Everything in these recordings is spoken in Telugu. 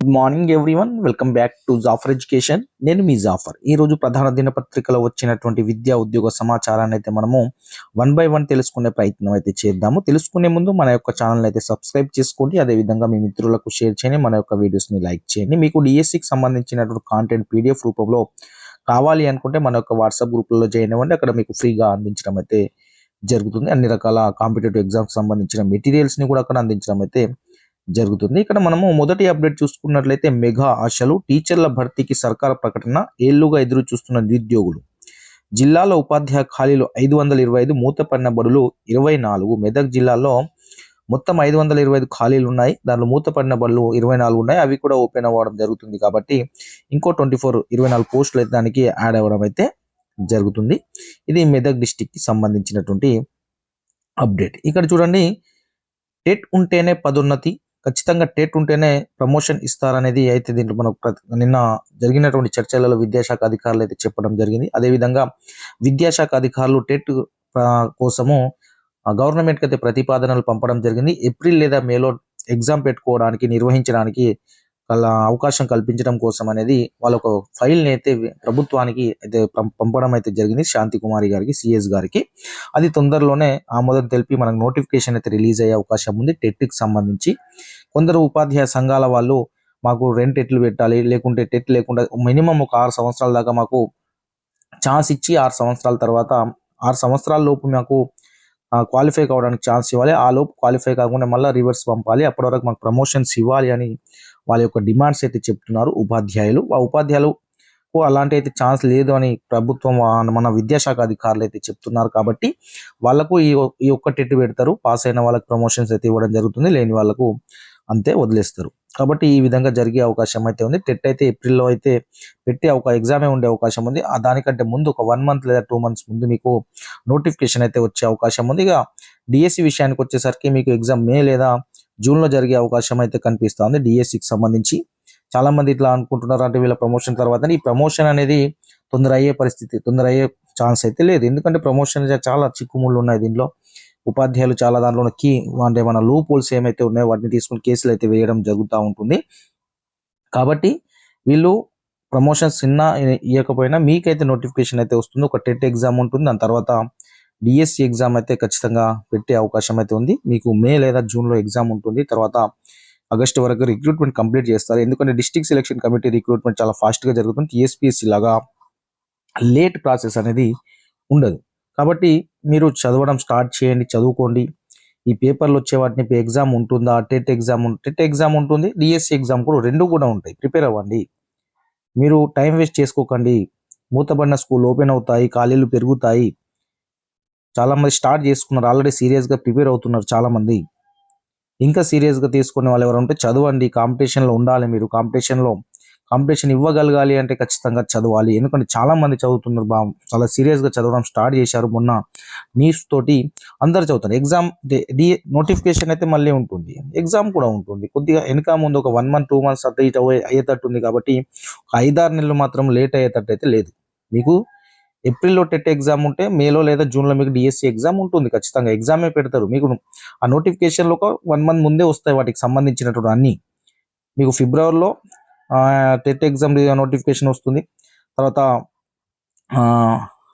Good morning everyone, welcome back to Jafar education. నేను మీ జాఫర్. ఈ రోజు ప్రధాన దినపత్రికలో వచ్చినటువంటి విద్యా ఉద్యోగ సమాచారాన్ని అయితే మనము వన్ బై వన్ తెలుసుకునే ప్రయత్నం అయితే చేద్దాము. తెలుసుకునే ముందు మన యొక్క ఛానల్ అయితే సబ్స్క్రైబ్ చేసుకోండి, అదేవిధంగా మీ మిత్రులకు షేర్ చేయండి, మన యొక్క వీడియోస్ని లైక్ చేయండి. మీకు డిఎస్సికి సంబంధించినటువంటి కాంటెంట్ పీడిఎఫ్ రూపంలో కావాలి అనుకుంటే మన యొక్క వాట్సాప్ గ్రూప్లలో జాయిన్ అవ్వండి. అక్కడ మీకు ఫ్రీగా అందించడం అయితే జరుగుతుంది. అన్ని రకాల కాంపిటేటివ్ ఎగ్జామ్స్ సంబంధించిన మెటీరియల్స్ని కూడా అక్కడ అందించడం అయితే జరుగుతుంది. ఇక్కడ మనము మొదటి అప్డేట్ చూసుకున్నట్లయితే మెగా ఆశలు, టీచర్ల భర్తీకి సర్కార్ ప్రకటన, ఏళ్లుగా ఎదురు చూస్తున్న నిరుద్యోగులు. జిల్లాలో ఉపాధ్యాయ ఖాళీలు 525, మూతపడిన బడులు 24. మెదక్ జిల్లాలో మొత్తం 525 ఖాళీలు ఉన్నాయి. దాంట్లో మూతపడిన బడులు 24 ఉన్నాయి. అవి కూడా ఓపెన్ అవ్వడం జరుగుతుంది కాబట్టి ఇంకో 24 పోస్టులు అయితే దానికి యాడ్ అవ్వడం అయితే జరుగుతుంది. ఇది మెదక్ డిస్టిక్కి సంబంధించినటువంటి అప్డేట్. ఇక్కడ చూడండి, టెట్ ఉంటేనే పదోన్నతి, ఖచ్చితంగా టెట్ ఉంటేనే ప్రమోషన్ ఇస్తారనేది అయితే దీంట్లో మనకు నిన్న జరిగినటువంటి చర్చలలో విద్యాశాఖ అధికారులు అయితే చెప్పడం జరిగింది. అదేవిధంగా విద్యాశాఖ అధికారులు టెట్ కోసము గవర్నమెంట్కి అయితే ప్రతిపాదనలు పంపడం జరిగింది. ఏప్రిల్ లేదా మేలో ఎగ్జామ్ పెట్టుకోవడానికి, నిర్వహించడానికి అవకాశం కల్పించడం కోసం అనేది వాళ్ళ ఒక ఫైల్ని అయితే ప్రభుత్వానికి అయితే పంపడం అయితే జరిగింది, శాంతి కుమారి గారికి, సిఎస్ గారికి. అది తొందరలోనే ఆమోదం తెలిపి మనకు నోటిఫికేషన్ అయితే రిలీజ్ అయ్యే అవకాశం ఉంది. టెట్కి సంబంధించి కొందరు ఉపాధ్యాయ సంఘాల వాళ్ళు మాకు 2 టెట్లు పెట్టాలి, లేకుంటే టెట్ లేకుండా మినిమం ఒక 6 సంవత్సరాల దాకా మాకు ఛాన్స్ ఇచ్చి 6 సంవత్సరాల తర్వాత 6 సంవత్సరాల లోపు మాకు క్వాలిఫై కావడానికి ఛాన్స్ ఇవ్వాలి, ఆ లోపు క్వాలిఫై కాకుండా మళ్ళీ రివర్స్ పంపాలి, అప్పటి వరకు మాకు ప్రమోషన్స్ ఇవ్వాలి అని వాళ్ళ యొక్క డిమాండ్స్ అయితే చెప్తున్నారు ఉపాధ్యాయులు. ఆ ఉపాధ్యాయులు అలాంటి అయితే ఛాన్స్ లేదు అని ప్రభుత్వం, మన విద్యాశాఖ అధికారులు అయితే చెప్తున్నారు. కాబట్టి వాళ్ళకు ఈ ఒక్క టెట్ పెడతారు. పాస్ అయిన వాళ్ళకి ప్రమోషన్స్ అయితే ఇవ్వడం జరుగుతుంది, లేని వాళ్ళకు అంతే వదిలేస్తారు. కాబట్టి ఈ విధంగా జరిగే అవకాశం అయితే ఉంది. టెట్ అయితే ఏప్రిల్లో అయితే పెట్టే ఒక ఎగ్జామే ఉండే అవకాశం ఉంది. దానికంటే ముందు ఒక 1 మంత్ లేదా 2 మంత్స్ ముందు మీకు నోటిఫికేషన్ అయితే వచ్చే అవకాశం ఉంది. ఇక డిఎస్సి విషయానికి వచ్చేసరికి మీకు ఎగ్జామ్ మే లేదా జూన్లో జరిగే అవకాశం అయితే కనిపిస్తుంది. డిఎస్సికి సంబంధించి చాలా మంది ఇట్లా అనుకుంటున్నారు, అంటే వీళ్ళ ప్రమోషన్ తర్వాత ఈ ప్రమోషన్ అనేది తొందర అయ్యే ఛాన్స్ అయితే లేదు. ఎందుకంటే ప్రమోషన్ చాలా చిక్కుముళ్ళు ఉన్నాయి దీంట్లో. ఉపాధ్యాయులు చాలా దాంట్లో అంటే మన లూప్ హోల్స్ ఏమైతే ఉన్నాయో వాటిని తీసుకుని కేసులు అయితే వేయడం జరుగుతూ ఉంటుంది. కాబట్టి వీళ్ళు ప్రమోషన్స్ ఇవ్వకపోయినా మీకైతే నోటిఫికేషన్ అయితే వస్తుంది. ఒక టెట్ ఎగ్జామ్ ఉంటుంది, దాని తర్వాత డిఎస్సి ఎగ్జామ్ అయితే ఖచ్చితంగా పెట్టే అవకాశం అయితే ఉంది. మీకు మే లేదా జూన్లో ఎగ్జామ్ ఉంటుంది. తర్వాత ఆగస్టు వరకు రిక్రూట్మెంట్ కంప్లీట్ చేస్తారు. ఎందుకంటే డిస్ట్రిక్ట్ సెలక్షన్ కమిటీ రిక్రూట్మెంట్ చాలా ఫాస్ట్గా జరుగుతుంది. టీఎస్పీఎస్సీ లాగా లేట్ ప్రాసెస్ అనేది ఉండదు. కాబట్టి మీరు చదవడం స్టార్ట్ చేయండి, చదువుకోండి. ఈ పేపర్లు వచ్చే వాటిని ఎగ్జామ్ ఉంటుందా, టెట్ ఎగ్జామ్ ఉంటుంది, డిఎస్సి ఎగ్జామ్ కూడా, 2 కూడా ఉంటాయి. ప్రిపేర్ అవ్వండి, మీరు టైం వేస్ట్ చేసుకోకండి. మూతబడిన స్కూల్ ఓపెన్ అవుతాయి, ఖాళీలు పెరుగుతాయి. చాలామంది స్టార్ట్ చేసుకున్నారు, ఆల్రెడీ సీరియస్గా ప్రిపేర్ అవుతున్నారు చాలామంది. ఇంకా సీరియస్గా తీసుకునే వాళ్ళు ఎవరు ఉంటే చదవండి. కాంపిటీషన్లో ఉండాలి. మీరు కాంపిటీషన్ ఇవ్వగలగాలి అంటే ఖచ్చితంగా చదవాలి. ఎందుకంటే చాలా మంది చదువుతున్నారు, చాలా సీరియస్గా చదవడం స్టార్ట్ చేశారు. మొన్న నీట్స్ తోటి అందరు చదువుతారు. ఎగ్జామ్ నోటిఫికేషన్ అయితే మళ్ళీ ఉంటుంది, ఎగ్జామ్ కూడా ఉంటుంది. కొద్దిగా వెనక ముందు ఒక 1 మంత్ 2 మంత్స్ అట్లా ఇటు అయ్యేటట్టు ఉంది. కాబట్టి ఒక 5-6 నెలలు మాత్రం లేట్ అయ్యేటట్టు అయితే లేదు. మీకు ఏప్రిల్లో టెట్ ఎగ్జామ్ ఉంటే మేలో లేదా జూన్లో మీకు డిఎస్సి ఎగ్జామ్ ఉంటుంది. ఖచ్చితంగా ఎగ్జామే పెడతారు. మీకు ఆ నోటిఫికేషన్లో ఒక 1 మంత్ ముందే వస్తాయి వాటికి సంబంధించినటువంటి అన్నీ. మీకు ఫిబ్రవరిలో టెట్ ఎగ్జామ్ నోటిఫికేషన్ వస్తుంది. తర్వాత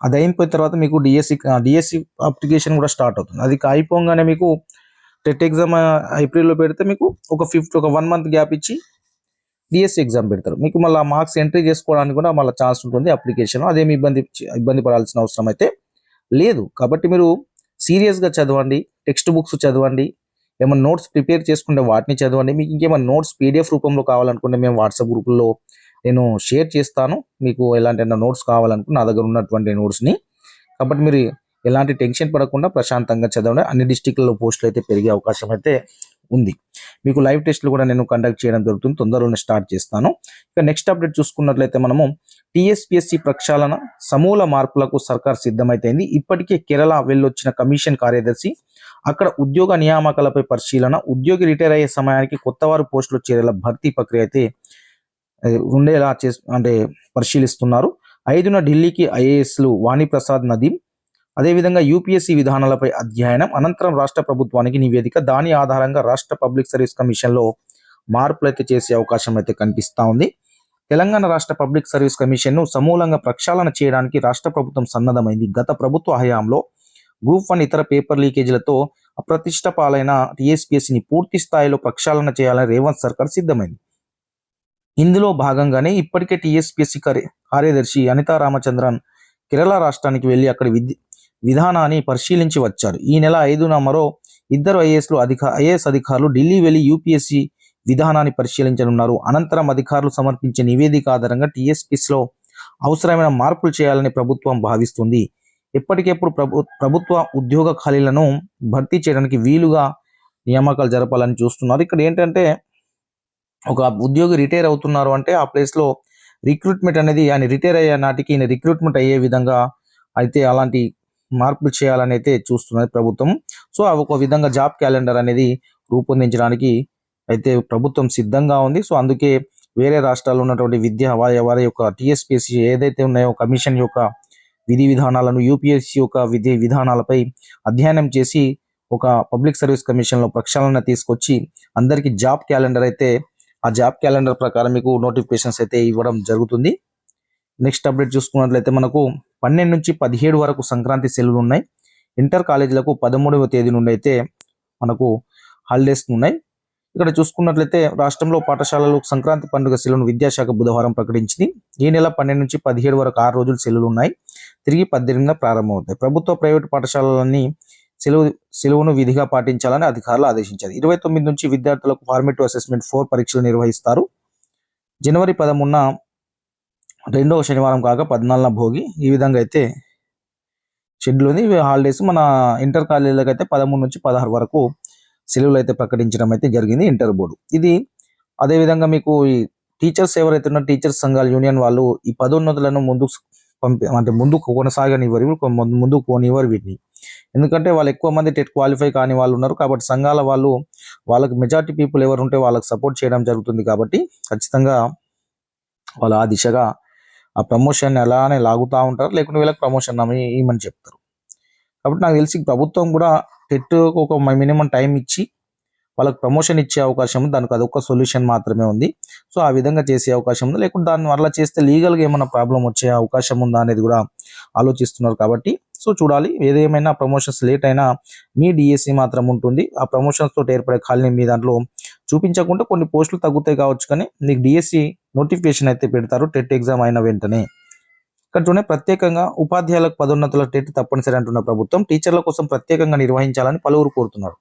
అది అయిపోయిన తర్వాత మీకు డిఎస్సి అప్లికేషన్ కూడా స్టార్ట్ అవుతుంది. అది అయిపోగానే మీకు టెట్ ఎగ్జామ్ ఏప్రిల్లో పెడితే మీకు ఒక 1 మంత్ గ్యాప్ ఇచ్చి డిఎస్సి ఎగ్జామ్ పెడతారు. మీకు మళ్ళీ మార్క్స్ ఎంట్రీ చేసుకోవడానికి కూడా మళ్ళీ ఛాన్స్ ఉంటుంది అప్లికేషన్. అదేమి ఇబ్బంది పడాల్సిన అవసరం అయితే లేదు. కాబట్టి మీరు సీరియస్గా చదవండి, టెక్స్ట్ బుక్స్ చదవండి, ఏమైనా నోట్స్ ప్రిపేర్ చేసుకుంటే వాటిని చదవండి. మీకు ఇంకేమైనా నోట్స్ పీడిఎఫ్ రూపంలో కావాలనుకుంటే మేము వాట్సాప్ గ్రూపుల్లో నేను షేర్ చేస్తాను. మీకు ఎలాంటి నోట్స్ కావాలనుకుంటే నా దగ్గర ఉన్నటువంటి నోట్స్ని. కాబట్టి మీరు ఎలాంటి టెన్షన్ పడకుండా ప్రశాంతంగా చదవండి. అన్ని డిస్టిక్లలో పోస్టులు అయితే పెరిగే అవకాశం అయితే ఉంది. మీకు లైవ్ టెస్ట్లు కూడా నేను కండక్ట్ చేయడం జరుగుతుంది, తొందరలోనే స్టార్ట్ చేస్తాను. ఇక నెక్స్ట్ అప్డేట్ చూసుకున్నట్లయితే మనము టీఎస్పీఎస్సీ ప్రక్షాళన సమూల మార్పులకు సర్కార్ సిద్ధమైంది. ఇప్పటికే కేరళ వెళ్ళొచ్చిన కమిషన్ కార్యదర్శి అక్కడ ఉద్యోగ నియామకాలపై పరిశీలన, ఉద్యోగి రిటైర్ అయ్యే సమయానికి కొత్తవారు పోస్టులు చేరేలా భర్తీ ప్రక్రియ అయితే ఉండేలా పరిశీలిస్తున్నారు. 5న ఢిల్లీకి ఐఏఎస్లు వాణిప్రసాద్ నదీం, అదేవిధంగా యూపీఎస్సీ విధానాలపై అధ్యయనం, అనంతరం రాష్ట్ర ప్రభుత్వానికి నివేదిక, దాని ఆధారంగా రాష్ట్ర పబ్లిక్ సర్వీస్ కమిషన్లో మార్పులు అయితే చేసే అవకాశం అయితే కనిపిస్తూ ఉంది. తెలంగాణ రాష్ట్ర పబ్లిక్ సర్వీస్ కమిషన్ను సమూలంగా ప్రక్షాళన చేయడానికి రాష్ట్ర ప్రభుత్వం సన్నద్ధమైంది. గత ప్రభుత్వ హయాంలో గ్రూప్ 1 ఇతర పేపర్ లీకేజీలతో అప్రతిష్ట పాలైన టీఎస్పీఎస్సీని పూర్తి స్థాయిలో ప్రక్షాళన చేయాలని రేవంత్ సర్కార్ సిద్ధమైంది. ఇందులో భాగంగానే ఇప్పటికే టీఎస్పీఎస్సీ కార్యదర్శి అనితా రామచంద్రన్ కేరళ రాష్ట్రానికి వెళ్లి అక్కడి విధానాన్ని పరిశీలించి వచ్చారు. ఈ నెల 5న మరో ఇద్దరు ఐఏఎస్ అధికారులు ఢిల్లీ వెళ్లి యూపీఎస్సీ విధానాన్ని పరిశీలించనున్నారు. అనంతరం అధికారులు సమర్పించే నివేదిక ఆధారంగా టీఎస్పీఎస్సీలో అవసరమైన మార్పులు చేయాలని ప్రభుత్వం భావిస్తుంది. ఎప్పటికెప్పుడు ప్రభుత్వ ఉద్యోగ ఖాళీలను భర్తీ చేయడానికి వీలుగా నియామకాలు జరపాలని చూస్తున్నారు. ఇక్కడ ఏంటంటే ఒక ఉద్యోగి రిటైర్ అవుతున్నారు అంటే ఆ ప్లేస్లో రిక్రూట్మెంట్ అనేది ఆయన రిటైర్ అయ్యే నాటికి ఈయన రిక్రూట్మెంట్ అయ్యే విధంగా అయితే అలాంటి మార్పులు చేయాలని అయితే చూస్తున్నది ప్రభుత్వం. సో ఒక విధంగా జాబ్ క్యాలెండర్ అనేది రూపొందించడానికి అయితే ప్రభుత్వం సిద్ధంగా ఉంది. సో అందుకే వేరే రాష్ట్రాల్లో ఉన్నటువంటి వారి యొక్క టీఎస్పీఎస్సీ ఏదైతే ఉన్నాయో కమిషన్ యొక్క విధి విధానాలను యూపీఎస్సీ యొక్క విధి విధానాలపై అధ్యయనం చేసి ఒక పబ్లిక్ సర్వీస్ కమిషన్లో ప్రక్షాళన తీసుకొచ్చి అందరికీ జాబ్ క్యాలెండర్ అయితే ఆ జాబ్ క్యాలెండర్ ప్రకారం మీకు నోటిఫికేషన్స్ అయితే ఇవ్వడం జరుగుతుంది. నెక్స్ట్ అప్డేట్ చూసుకున్నట్లయితే మనకు 12 నుంచి 17 వరకు సంక్రాంతి సెలవులు ఉన్నాయి. ఇంటర్ కాలేజీలకు 13వ తేదీ నుండి అయితే మనకు హాలిడేస్ ఉన్నాయి. ఇక్కడ చూసుకున్నట్లయితే రాష్ట్రంలో పాఠశాలలు సంక్రాంతి పండుగ సెలవును విద్యాశాఖ బుధవారం ప్రకటించింది. ఈ నెల 12 నుంచి 17 వరకు 6 రోజులు సెలవులు ఉన్నాయి. తిరిగి 18న ప్రారంభమవుతాయి. ప్రభుత్వ ప్రైవేటు పాఠశాలలన్నీ సెలవును విధిగా పాటించాలని అధికారులు ఆదేశించారు. 29 నుంచి విద్యార్థులకు ఫార్మేటివ్ అసెస్మెంట్ 4 పరీక్షలు నిర్వహిస్తారు. జనవరి 13న రెండవ శనివారం కాక 14న భోగి. ఈ విధంగా అయితే షెడ్యూల్ ఉంది. హాలిడేస్ మన ఇంటర్ కాలేజీలకు అయితే 13 నుంచి 16 వరకు సెలవులు అయితే ప్రకటించడం అయితే జరిగింది ఇంటర్ బోర్డు. ఇది అదేవిధంగా మీకు ఈ టీచర్స్ ఎవరైతే ఉన్నారో టీచర్స్ సంఘాల యూనియన్ వాళ్ళు ఈ పదోన్నతులను ముందుకు కొనసాగనివ్వరు, ముందుకు పోనివ్వరు వీటిని. ఎందుకంటే వాళ్ళు ఎక్కువ మంది టెట్ క్వాలిఫై కాని వాళ్ళు ఉన్నారు కాబట్టి సంఘాల వాళ్ళకి మెజారిటీ పీపుల్ ఎవరు ఉంటే వాళ్ళకి సపోర్ట్ చేయడం జరుగుతుంది. కాబట్టి ఖచ్చితంగా వాళ్ళు ఆ దిశగా ఆ ప్రమోషన్ అలానే లాగుతూ ఉంటారు, లేకుంటే వీళ్ళకి ప్రమోషన్ ఇవ్వమని చెప్తారు. కాబట్టి నాకు తెలిసి ప్రభుత్వం కూడా టెట్ ఒక మినిమం టైం ఇచ్చి వాళ్ళకి ప్రమోషన్ ఇచ్చే అవకాశం ఉంది. దానికి అదొక సొల్యూషన్ మాత్రమే ఉంది. సో ఆ విధంగా చేసే అవకాశం ఉంది. లేకుంటే దాన్ని వల్ల చేస్తే లీగల్గా ఏమైనా ప్రాబ్లం వచ్చే అవకాశం ఉందా అనేది కూడా ఆలోచిస్తున్నారు. కాబట్టి సో చూడాలి. ఏదేమైనా ప్రమోషన్స్ లేట్ అయినా మీ డిఎస్సి మాత్రం ఉంటుంది. ఆ ప్రమోషన్స్ తోటి ఏర్పడే ఖాళీ మీ దాంట్లో చూపించకుండా కొన్ని పోస్టులు తగ్గుతాయి కావచ్చు, కానీ నీకు డిఎస్సి నోటిఫికేషన్ అయితే పెడతారు టెట్ ఎగ్జామ్ అయిన వెంటనే. ఇక్కడ చూడండి, ప్రత్యేకంగా ఉపాధ్యాయులకు పదోన్నతుల టెట్ తప్పనిసరి అంటున్న ప్రభుత్వం టీచర్ల కోసం ప్రత్యేకంగా నిర్వహించాలని పలువురు కోరుతున్నారు.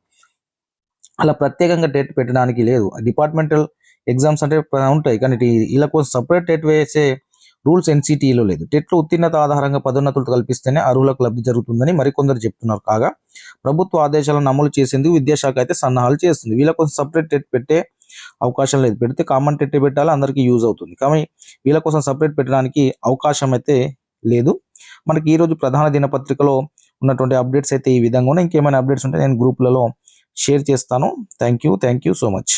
అలా ప్రత్యేకంగా టెట్ పెట్టడానికి లేదు. డిపార్ట్మెంటల్ ఎగ్జామ్స్ అంటే ఉంటాయి, కానీ వీళ్ళ కోసం సపరేట్ టెట్ వేసే రూల్స్ ఎన్సిటిలో లేదు. టెట్లో ఉత్తీర్ణత ఆధారంగా పదోన్నతులు కల్పిస్తేనే అర్హులకు లబ్ధి జరుగుతుందని మరికొందరు చెప్తున్నారు. కాగా ప్రభుత్వ ఆదేశాలను అమలు చేసేందుకు విద్యాశాఖ అయితే సన్నాహాలు చేస్తుంది. వీళ్ళ కోసం సపరేట్ టెట్ పెట్టే అవకాశం లేదు. పెడితే కామన్ టెట్ పెట్టాలి, అందరికీ యూజ్ అవుతుంది. కానీ వీళ్ళ కోసం సపరేట్ పెట్టడానికి అవకాశం అయితే లేదు. మనకి ఈరోజు ప్రధాన దినపత్రికలో ఉన్నటువంటి అప్డేట్స్ అయితే ఈ విధంగా ఉన్నాయి. ఇంకేమైనా అప్డేట్స్ ఉంటే నేను గ్రూప్లలో షేర్ చేస్తాను. Thank you so much.